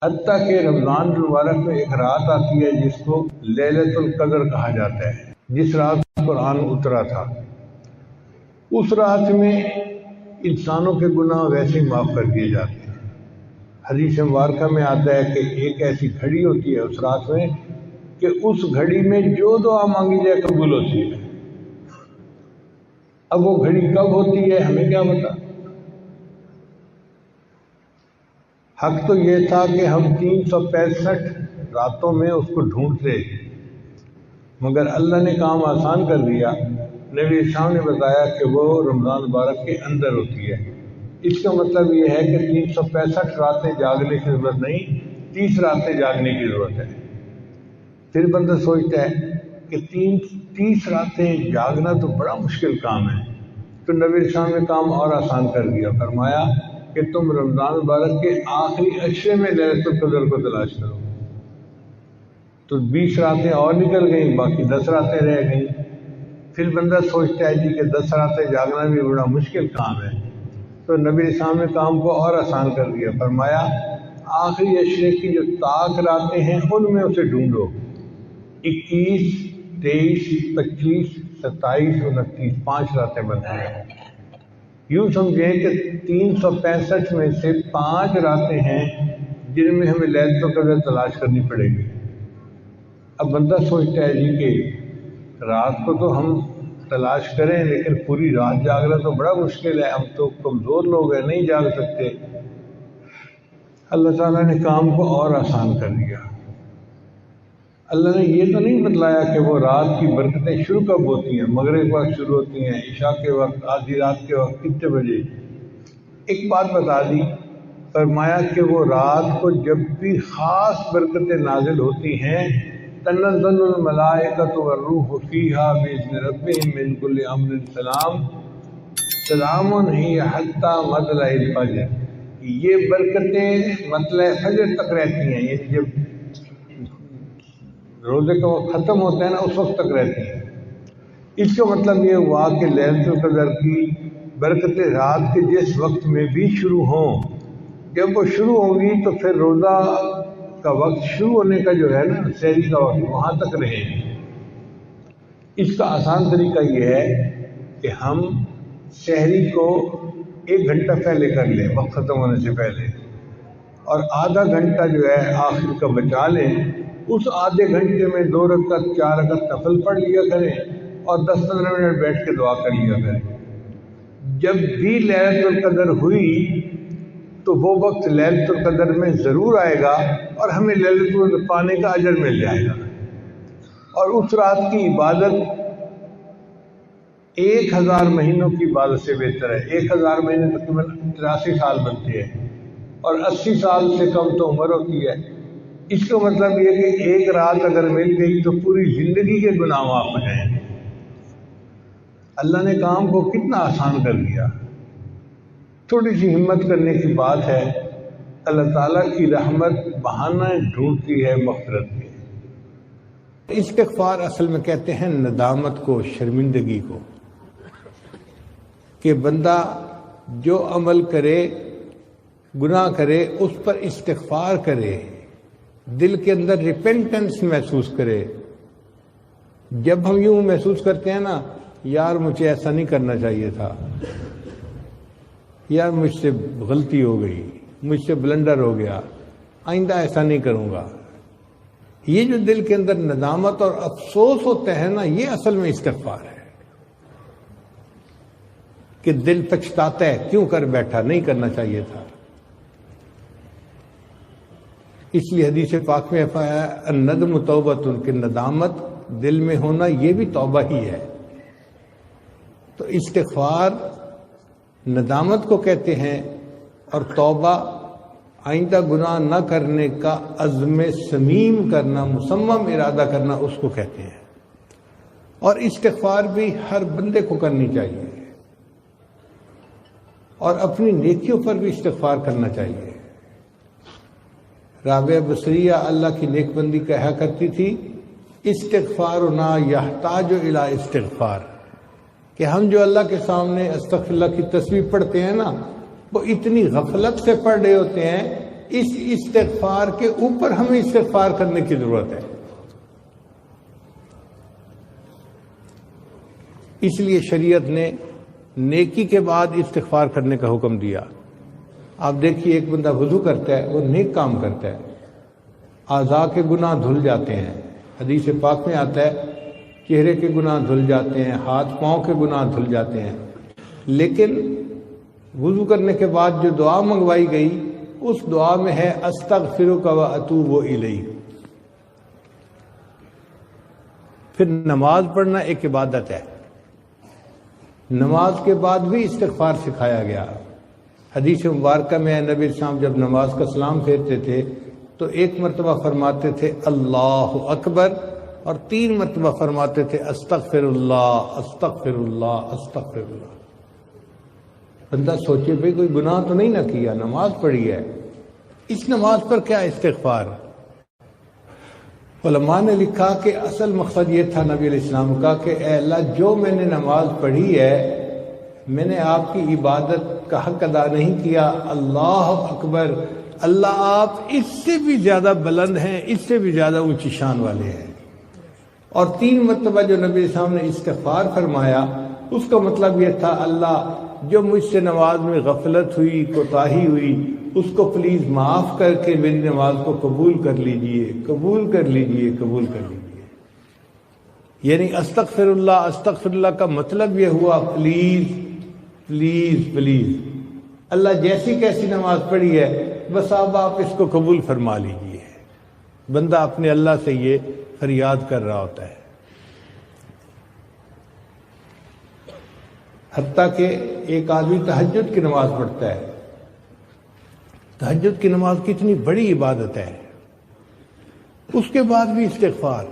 حتیٰ کہ رمضان المبارک میں ایک رات آتی ہے جس کو لیلۃ القدر کہا جاتا ہے، جس رات قرآن اترا تھا۔ اس رات میں انسانوں کے گناہ ویسے ہی معاف کر دیے جاتے ہیں۔ حدیث مبارکہ میں آتا ہے کہ ایک ایسی گھڑی ہوتی ہے اس رات میں کہ اس گھڑی میں جو دعا مانگی جائے قبول ہوتی ہے۔ اب وہ گھڑی کب ہوتی ہے ہمیں کیا پتا۔ حق تو یہ تھا کہ ہم 365 راتوں میں اس کو ڈھونڈتے، مگر اللہ نے کام آسان کر دیا۔ نبی اسلام نے بتایا کہ وہ رمضان مبارک کے اندر ہوتی ہے۔ اس کا مطلب یہ ہے کہ 365 راتیں جاگنے کی ضرورت نہیں، 30 راتیں جاگنے کی ضرورت ہے۔ پھر بندہ سوچتا ہے کہ 30 راتیں جاگنا تو بڑا مشکل کام ہے، تو نبی اسلام نے کام اور آسان کر دیا، فرمایا کہ تم رمضان مبارک کے آخری عشرے میں لیلۃ القدر کو تلاش کرو۔ تو 20 راتیں اور نکل گئیں، باقی 10 راتیں رہ گئیں۔ پھر بندہ سوچتا ہے جی کہ 10 راتیں جاگنا بھی بڑا مشکل کام ہے، تو نبی اسلام نے کام کو اور آسان کر دیا، فرمایا آخری عشرے کی جو طاق راتیں ہیں ان میں اسے ڈھونڈو۔ 21، 23، 25، 27، 29، 5 راتیں بنتی ہیں۔ یوں سمجھیں کہ 365 میں سے 5 راتیں ہیں جن میں ہمیں لیلۃ القدر تلاش کرنی پڑے گی۔ اب بندہ سوچتا ہے جی کہ رات کو تو ہم تلاش کریں لیکن پوری رات جاگنا تو بڑا مشکل ہے، ہم تو کمزور لوگ ہیں، نہیں جاگ سکتے۔ اللہ تعالیٰ نے کام کو اور آسان کر دیا۔ اللہ نے یہ تو نہیں بتلایا کہ وہ رات کی برکتیں شروع کب ہوتی ہیں، مغرب کے وقت شروع ہوتی ہیں، عشاء کے وقت، آدھی رات کے وقت، کتنے بجے۔ ایک بات بتا دی، فرمایا کہ وہ رات کو جب بھی خاص برکتیں نازل ہوتی ہیں، تنزل الملائکۃ والروح فیہا بإذن ربہم من کل امر سلام سلام ہی حتی مطلع الفجر۔ یہ برکتیں مطلع فجر تک رہتی ہیں، یعنی جب روزے کا وقت ختم ہوتا ہے نا اس وقت تک رہتی ہیں۔ اس کا مطلب یہ ہوا کہ لیلۃ القدر کی برکتیں رات کے جس وقت میں بھی شروع ہوں، جب وہ شروع ہوں گی تو پھر روزہ کا وقت شروع ہونے کا جو ہے نا سحری کا وقت وہاں تک رہے گی۔ اس کا آسان طریقہ یہ ہے کہ ہم سحری کو 1 گھنٹہ پہلے کر لیں وقت ختم ہونے سے پہلے، اور آدھا گھنٹہ جو ہے آخر کا بچا لیں۔ اس آدھے گھنٹے میں 2 رکعت 4 رکعت نفل پڑھ لیا کریں اور 10-15 منٹ بیٹھ کے دعا کر لیا کریں۔ جب بھی لیلۃ القدر ہوئی تو وہ وقت لیلۃ القدر میں ضرور آئے گا اور ہمیں لیلۃ القدر پانے کا اجر مل جائے گا۔ اور اس رات کی عبادت 1000 مہینوں کی عبادت سے بہتر ہے۔ 1000 مہینے تقریباً 83 سال بنتے ہیں، اور 80 سال سے کم تو عمر ہوتی ہے۔ اس کا مطلب یہ کہ ایک رات اگر مل گئی تو پوری زندگی کے گناہ معاف ہو جائیں گے۔ اللہ نے کام کو کتنا آسان کر دیا۔ تھوڑی سی ہمت کرنے کی بات ہے، اللہ تعالیٰ کی رحمت بہانہ ڈھونڈتی ہے مغفرت کے۔ استغفار اصل میں کہتے ہیں ندامت کو، شرمندگی کو، کہ بندہ جو عمل کرے، گناہ کرے، اس پر استغفار کرے، دل کے اندر ریپینٹنس محسوس کرے۔ جب ہم یوں محسوس کرتے ہیں نا، یار مجھے ایسا نہیں کرنا چاہیے تھا، یار مجھ سے غلطی ہو گئی، مجھ سے بلنڈر ہو گیا، آئندہ ایسا نہیں کروں گا، یہ جو دل کے اندر ندامت اور افسوس ہوتا ہے نا، یہ اصل میں استغفار ہے، کہ دل پچھتاتا ہے کیوں کر بیٹھا، نہیں کرنا چاہیے تھا۔ اس لیے حدیث پاک میں فرمایا الندم توبۃ، کہ ندامت دل میں ہونا یہ بھی توبہ ہی ہے۔ تو استغفار ندامت کو کہتے ہیں، اور توبہ آئندہ گناہ نہ کرنے کا عزم صمیم کرنا، مصمم ارادہ کرنا، اس کو کہتے ہیں۔ اور استغفار بھی ہر بندے کو کرنی چاہیے، اور اپنی نیکیوں پر بھی استغفار کرنا چاہیے۔ رابعہ بصریہ اللہ کی نیک بندی کہا کرتی تھی، استغفارنا یحتاج الی استغفار، کہ ہم جو اللہ کے سامنے استغفر اللہ کی تسبیح پڑھتے ہیں نا، وہ اتنی غفلت سے پڑھ رہے ہوتے ہیں اس استغفار کے اوپر ہمیں استغفار کرنے کی ضرورت ہے. اس لیے شریعت نے نیکی کے بعد استغفار کرنے کا حکم دیا. آپ دیکھیے ایک بندہ وضو کرتا ہے، وہ نیک کام کرتا ہے، اعضاء کے گناہ دھل جاتے ہیں. حدیث پاک میں آتا ہے چہرے کے گناہ دھل جاتے ہیں، ہاتھ پاؤں کے گناہ دھل جاتے ہیں. لیکن وضو کرنے کے بعد جو دعا منگوائی گئی اس دعا میں ہے استغفرک و اتوب الیک. پھر نماز پڑھنا ایک عبادت ہے، نماز کے بعد بھی استغفار سکھایا گیا. حدیث مبارکہ میں نبی السلام جب نماز کا سلام پھیرتے تھے تو ایک مرتبہ فرماتے تھے اللہ اکبر، اور 3 مرتبہ فرماتے تھے استغفر اللہ استغفر اللہ استغفر اللہ. بندہ سوچے بھئی کوئی گناہ تو نہیں نہ کیا، نماز پڑھی ہے، اس نماز پر کیا استغفار؟ علماء نے لکھا کہ اصل مقصد یہ تھا نبی علیہ السلام کا کہ اے اللہ جو میں نے نماز پڑھی ہے میں نے آپ کی عبادت کا حق ادا نہیں کیا. اللہ اکبر، اللہ آپ اس سے بھی زیادہ بلند ہیں، اس سے بھی زیادہ اونچی شان والے ہیں. اور 3 مرتبہ جو نبی علیہ السلام نے استغفار فرمایا اس کا مطلب یہ تھا اللہ جو مجھ سے نماز میں غفلت ہوئی، کوتاہی ہوئی، اس کو پلیز معاف کر کے میری نماز کو قبول کر لیجئے، قبول کر لیجئے، قبول کر لیجئے. یعنی استغفر اللہ کا مطلب یہ ہوا پلیز پلیز پلیز. اللہ جیسی کیسی نماز پڑھی ہے بس اب آپ اس کو قبول فرما لیجئے. بندہ اپنے اللہ سے یہ فریاد کر رہا ہوتا ہے. حتیٰ کہ ایک آدمی تہجد کی نماز پڑھتا ہے. تہجد کی نماز کتنی بڑی عبادت ہے، اس کے بعد بھی استغفار.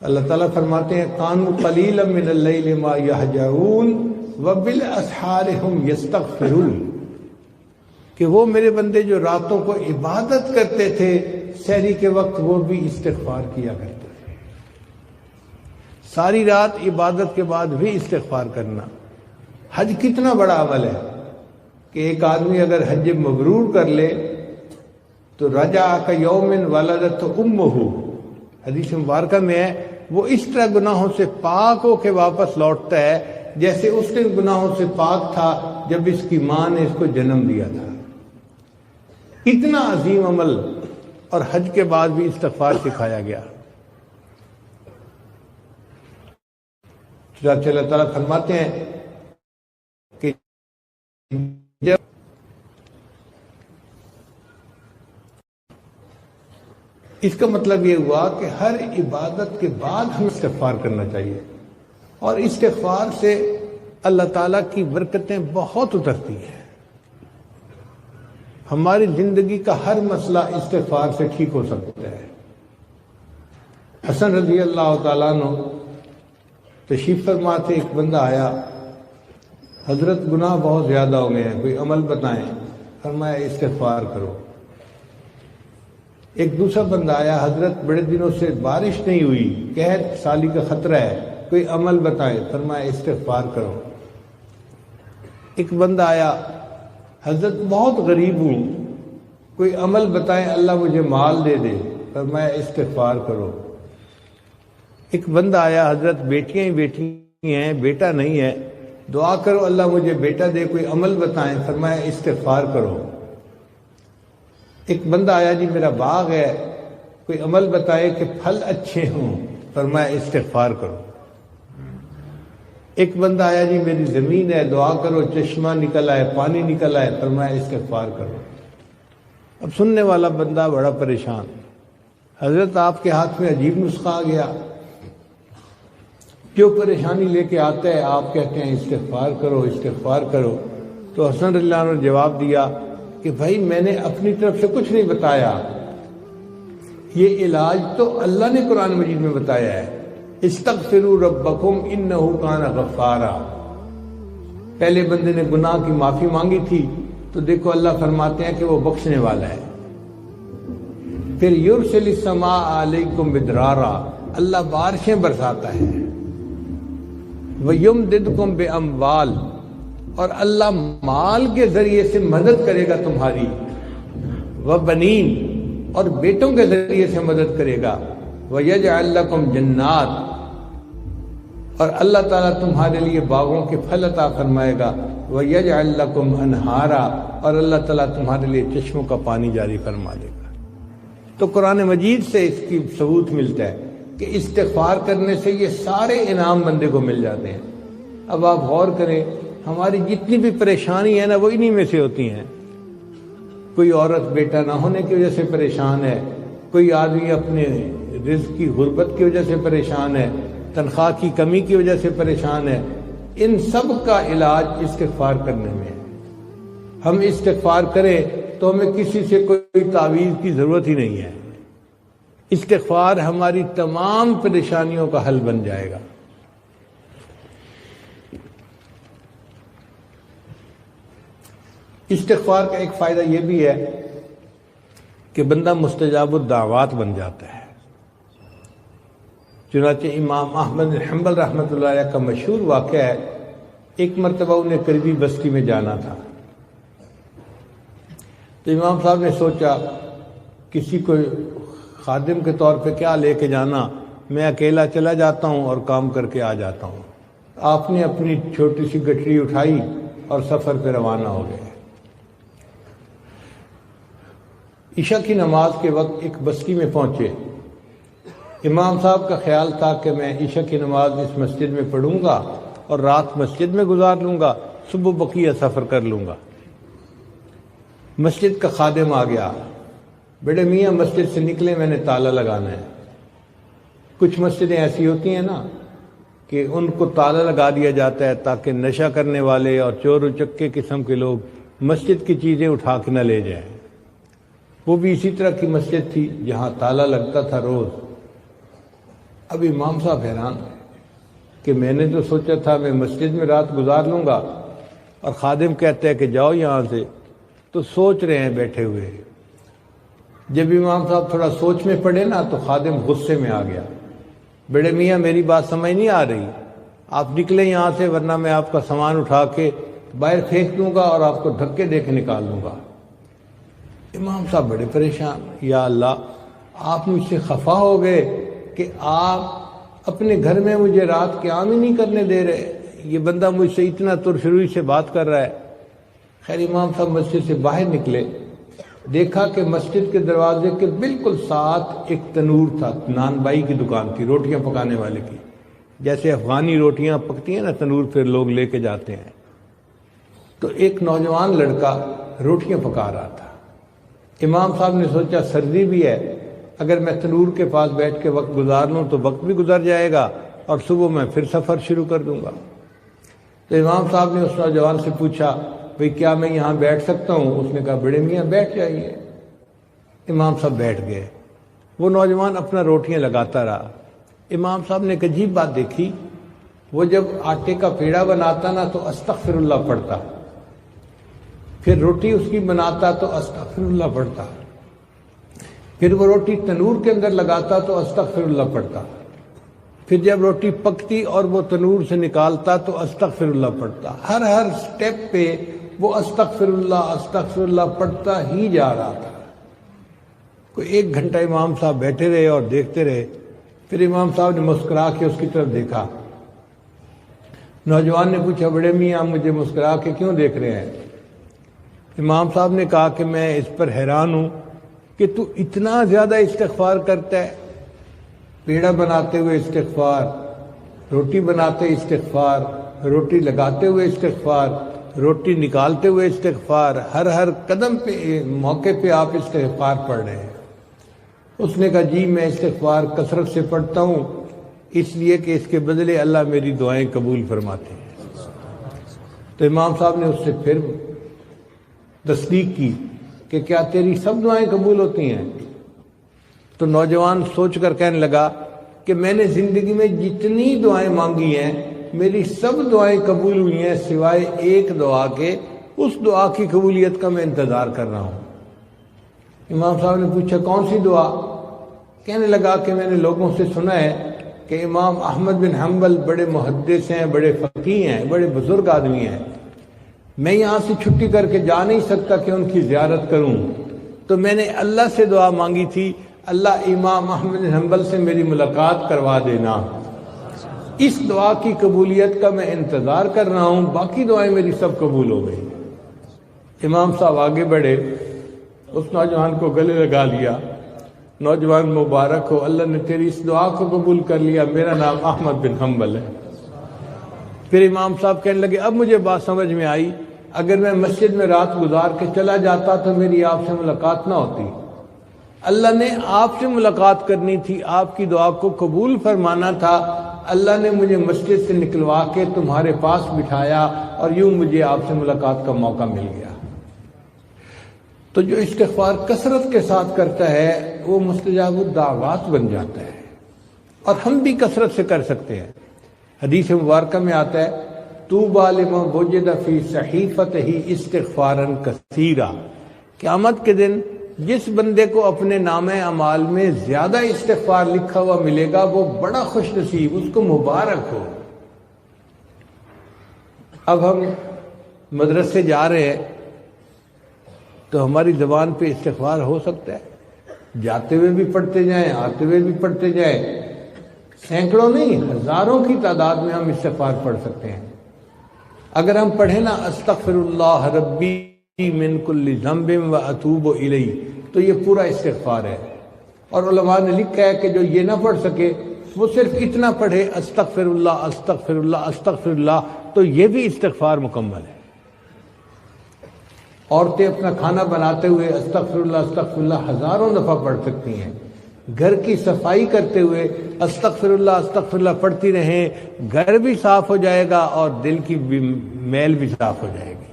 اللہ تعالیٰ فرماتے ہیں کانوا قلیلا من اللیل ما یہجعون وبالاسحار ہم یستغفرون، کہ وہ میرے بندے جو راتوں کو عبادت کرتے تھے سحری کے وقت وہ بھی استغفار کیا کرتے تھے. ساری رات عبادت کے بعد بھی استغفار کرنا. حج کتنا بڑا عمل ہے کہ ایک آدمی اگر حج مبرور کر لے تو رجع کیوم ولدت امہ، حدیث مبارکہ میں ہے وہ اس طرح گناہوں سے پاک ہو کے واپس لوٹتا ہے جیسے اس کے گناہوں سے پاک تھا جب اس کی ماں نے اس کو جنم دیا تھا. اتنا عظیم عمل، اور حج کے بعد بھی استغفار سکھایا گیا. چنانچہ اللہ تعالیٰ فرماتے ہیں کہ جب اس کا مطلب یہ ہوا کہ ہر عبادت کے بعد ہمیں استغفار کرنا چاہیے، اور استغفار سے اللہ تعالیٰ کی برکتیں بہت اترتی ہیں. ہماری زندگی کا ہر مسئلہ استغفار سے ٹھیک ہو سکتا ہے. حسن رضی اللہ تعالیٰ عنہ تشریف فرما تھے، ایک بندہ آیا، حضرت گناہ بہت زیادہ ہو گئے ہیں، کوئی عمل بتائیں. فرمایا استغفار کرو. ایک دوسرا بندہ آیا، حضرت بڑے دنوں سے بارش نہیں ہوئی، قحط سالی کا خطرہ ہے، کوئی عمل بتائیں. فرمایا استغفار کرو. ایک بندہ آیا، حضرت بہت غریب ہوں، کوئی عمل بتائیں اللہ مجھے مال دے دے. فرمایا استغفار کرو. ایک بندہ آیا، حضرت بیٹیاں ہی بیٹی ہیں، بیٹا نہیں ہے، دعا کرو اللہ مجھے بیٹا دے، کوئی عمل بتائیں. فرمایا استغفار کرو. ایک بندہ آیا، جی میرا باغ ہے، کوئی عمل بتائے کہ پھل اچھے ہوں. فرمایا استغفار کرو. ایک بندہ آیا، جی میری زمین ہے، دعا کرو چشمہ نکل آئے، پانی نکل آئے. فرمایا استغفار کرو. اب سننے والا بندہ بڑا پریشان. حضرت آپ کے ہاتھ میں عجیب نسخہ آ گیا، جو پریشانی لے کے آتا ہے آپ کہتے ہیں استغفار کرو استغفار کرو. تو حسن رضی اللہ عنہ نے جواب دیا کہ بھائی میں نے اپنی طرف سے کچھ نہیں بتایا، یہ علاج تو اللہ نے قرآن مجید میں بتایا ہے. استغفروا ربکم انہ کان غفارا. پہلے بندے نے گناہ کی معافی مانگی تھی تو دیکھو اللہ فرماتے ہیں کہ وہ بخشنے والا ہے. پھر یرسل السماء علیکم مدرارا، اللہ بارشیں برساتا ہے. وَيُمْدِدْكُمْ بِأَمْوَالٍ، اور اللہ مال کے ذریعے سے مدد کرے گا تمہاری، وبنین، اور بیٹوں کے ذریعے سے مدد کرے گا، وَيَجْعَلْ لَكُمْ جَنَّاتٍ، اور اللہ تعالیٰ تمہارے لیے باغوں کے پھل عطا فرمائے گا، وَيَجْعَلْ لَكُمْ أَنْهَارًا، اور اللہ تعالیٰ تمہارے لیے چشموں کا پانی جاری فرما دے گا۔ تو قرآن مجید سے اس کی ثبوت ملتا ہے کہ استغفار کرنے سے یہ سارے انعام بندے کو مل جاتے ہیں۔ اب آپ غور کریں، ہماری جتنی بھی پریشانی ہے نا وہ انہی میں سے ہوتی ہیں۔ کوئی عورت بیٹا نہ ہونے کی وجہ سے پریشان ہے، کوئی آدمی اپنے رزق کی غربت کی وجہ سے پریشان ہے، تنخواہ کی کمی کی وجہ سے پریشان ہے۔ ان سب کا علاج استغفار کرنے میں ہے۔ ہم استغفار کریں تو ہمیں کسی سے کوئی تعویذ کی ضرورت ہی نہیں ہے۔ استغفار ہماری تمام پریشانیوں کا حل بن جائے گا۔ استغفار کا ایک فائدہ یہ بھی ہے کہ بندہ مستجاب الدعوات بن جاتا ہے۔ چنانچہ امام احمد بن حنبل رحمۃ اللہ علیہ کا مشہور واقعہ ہے، ایک مرتبہ انہیں قریبی بستی میں جانا تھا، تو امام صاحب نے سوچا کسی کو خادم کے طور پہ کیا لے کے جانا، میں اکیلا چلا جاتا ہوں اور کام کر کے آ جاتا ہوں۔ آپ نے اپنی چھوٹی سی گٹری اٹھائی اور سفر پہ روانہ ہو گئے۔ عشاء کی نماز کے وقت ایک بستی میں پہنچے۔ امام صاحب کا خیال تھا کہ میں عشاء کی نماز اس مسجد میں پڑھوں گا اور رات مسجد میں گزار لوں گا، صبح بقیہ سفر کر لوں گا۔ مسجد کا خادم آ گیا، بڑے میاں مسجد سے نکلے، میں نے تالا لگانا ہے۔ کچھ مسجدیں ایسی ہوتی ہیں نا کہ ان کو تالا لگا دیا جاتا ہے تاکہ نشہ کرنے والے اور چور اچکے قسم کے لوگ مسجد کی چیزیں اٹھا کے نہ لے جائیں۔ وہ بھی اسی طرح کی مسجد تھی جہاں تالا لگتا تھا روز۔ اب امام صاحب حیران کہ میں نے تو سوچا تھا میں مسجد میں رات گزار لوں گا، اور خادم کہتا ہے کہ جاؤ یہاں سے، تو سوچ رہے ہیں بیٹھے ہوئے۔ جب امام صاحب تھوڑا سوچ میں پڑے نا تو خادم غصے میں آ گیا، بڑے میاں میری بات سمجھ نہیں آ رہی، آپ نکلیں یہاں سے ورنہ میں آپ کا سامان اٹھا کے باہر پھینک دوں گا اور آپ کو دھکے دے کے نکال دوں گا۔ امام صاحب بڑے پریشان، یا اللہ آپ مجھ سے خفا ہو گئے کہ آپ اپنے گھر میں مجھے رات قیام ہی نہیں کرنے دے رہے، یہ بندہ مجھ سے اتنا ترشروئی سے بات کر رہا ہے۔ خیر امام صاحب مسجد سے باہر نکلے، دیکھا کہ مسجد کے دروازے کے بالکل ساتھ ایک تنور تھا، نان بائی کی دکان تھی، روٹیاں پکانے والے کی، جیسے افغانی روٹیاں پکتی ہیں نا تنور پھر لوگ لے کے جاتے ہیں۔ تو ایک نوجوان لڑکا روٹیاں پکا رہا تھا۔ امام صاحب نے سوچا سردی بھی ہے، اگر میں تنور کے پاس بیٹھ کے وقت گزار لوں تو وقت بھی گزر جائے گا اور صبح میں پھر سفر شروع کر دوں گا۔ تو امام صاحب نے اس نوجوان سے پوچھا بھئی کیا میں یہاں بیٹھ سکتا ہوں؟ اس نے کہا بڑے میاں بیٹھ جائیے۔ امام صاحب بیٹھ گئے، وہ نوجوان اپنا روٹیاں لگاتا رہا۔ امام صاحب نے ایک عجیب بات دیکھی، وہ جب آٹے کا پیڑا بناتا نا تو استغفر اللہ پڑھتا، پھر روٹی اس کی بناتا تو استغفر اللہ پڑھتا، پھر وہ روٹی تنور کے اندر لگاتا تو استغفر اللہ پڑھتا، پھر جب روٹی پکتی اور وہ تنور سے نکالتا تو استغفر اللہ پڑھتا۔ ہر سٹیپ پہ وہ استغفر اللہ پڑھتا ہی جا رہا تھا۔ کوئی 1 گھنٹہ امام صاحب بیٹھے رہے اور دیکھتے رہے، پھر امام صاحب نے مسکرا کے اس کی طرف دیکھا۔ نوجوان نے پوچھا بڑے میاں مجھے مسکرا کے کیوں دیکھ رہے ہیں؟ امام صاحب نے کہا کہ میں اس پر حیران ہوں کہ تو اتنا زیادہ استغفار کرتا ہے، پیڑا بناتے ہوئے استغفار، روٹی بناتے استغفار، روٹی لگاتے ہوئے استغفار، روٹی نکالتے ہوئے استغفار، ہر قدم پہ موقع پہ آپ استغفار پڑھ رہے ہیں۔ اس نے کہا جی میں استغفار کثرت سے پڑھتا ہوں اس لیے کہ اس کے بدلے اللہ میری دعائیں قبول فرماتے ہیں۔ تو امام صاحب نے اس سے پھر تصدیق کی کہ کیا تیری سب دعائیں قبول ہوتی ہیں؟ تو نوجوان سوچ کر کہنے لگا کہ میں نے زندگی میں جتنی دعائیں مانگی ہیں میری سب دعائیں قبول ہوئی ہیں سوائے ایک دعا کے، اس دعا کی قبولیت کا میں انتظار کر رہا ہوں۔ امام صاحب نے پوچھا کون سی دعا؟ کہنے لگا کہ میں نے لوگوں سے سنا ہے کہ امام احمد بن حنبل بڑے محدث ہیں، بڑے فقیہ ہیں، بڑے بزرگ آدمی ہیں، میں یہاں سے چھٹی کر کے جا نہیں سکتا کہ ان کی زیارت کروں، تو میں نے اللہ سے دعا مانگی تھی، اللہ امام احمد بن حنبل سے میری ملاقات کروا دینا۔ اس دعا کی قبولیت کا میں انتظار کر رہا ہوں، باقی دعائیں میری سب قبول ہو گئی۔ امام صاحب آگے بڑھے، اس نوجوان کو گلے لگا لیا، نوجوان مبارک ہو، اللہ نے تیری اس دعا کو قبول کر لیا، میرا نام احمد بن حنبل ہے۔ پھر امام صاحب کہنے لگے اب مجھے بات سمجھ میں آئی، اگر میں مسجد میں رات گزار کے چلا جاتا تو میری آپ سے ملاقات نہ ہوتی۔ اللہ نے آپ سے ملاقات کرنی تھی، آپ کی دعا کو قبول فرمانا تھا، اللہ نے مجھے مسجد سے نکلوا کے تمہارے پاس بٹھایا اور یوں مجھے آپ سے ملاقات کا موقع مل گیا۔ تو جو استغفار کثرت کے ساتھ کرتا ہے وہ مستجاب الدعوات بن جاتا ہے، اور ہم بھی کثرت سے کر سکتے ہیں۔ حدیث مبارکہ میں آتا ہے طوبیٰ لمن وجد فی صحیفتہ استغفارا کثیرا، قیامت کے دن جس بندے کو اپنے نامہ اعمال میں زیادہ استغفار لکھا ہوا ملے گا وہ بڑا خوش نصیب، اس کو مبارک ہو۔ اب ہم مدرسے جا رہے ہیں تو ہماری زبان پہ استغفار ہو سکتا ہے، جاتے ہوئے بھی پڑھتے جائیں، آتے ہوئے بھی پڑھتے جائیں، سینکڑوں نہیں ہزاروں کی تعداد میں ہم استغفار پڑھ سکتے ہیں۔ اگر ہم پڑھیں نا استغفر اللہ ربی من کل ذنب و اتوب الیہ، تو یہ پورا استغفار ہے۔ اور علماء نے لکھا ہے کہ جو یہ نہ پڑھ سکے وہ صرف اتنا پڑھے استغفر اللہ استغفر اللہ استغفر اللہ، تو یہ بھی استغفار مکمل ہے۔ عورتیں اپنا کھانا بناتے ہوئے استغفر اللہ ہزاروں دفعہ پڑھ سکتی ہیں، گھر کی صفائی کرتے ہوئے استغفر اللہ پڑھتی رہیں، گھر بھی صاف ہو جائے گا اور دل کی میل بھی صاف ہو جائے گی۔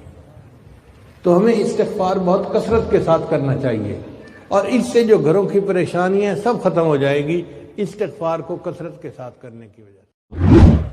تو ہمیں استغفار بہت کثرت کے ساتھ کرنا چاہیے، اور اس سے جو گھروں کی پریشانیاں سب ختم ہو جائے گی، استغفار کو کثرت کے ساتھ کرنے کی وجہ سے۔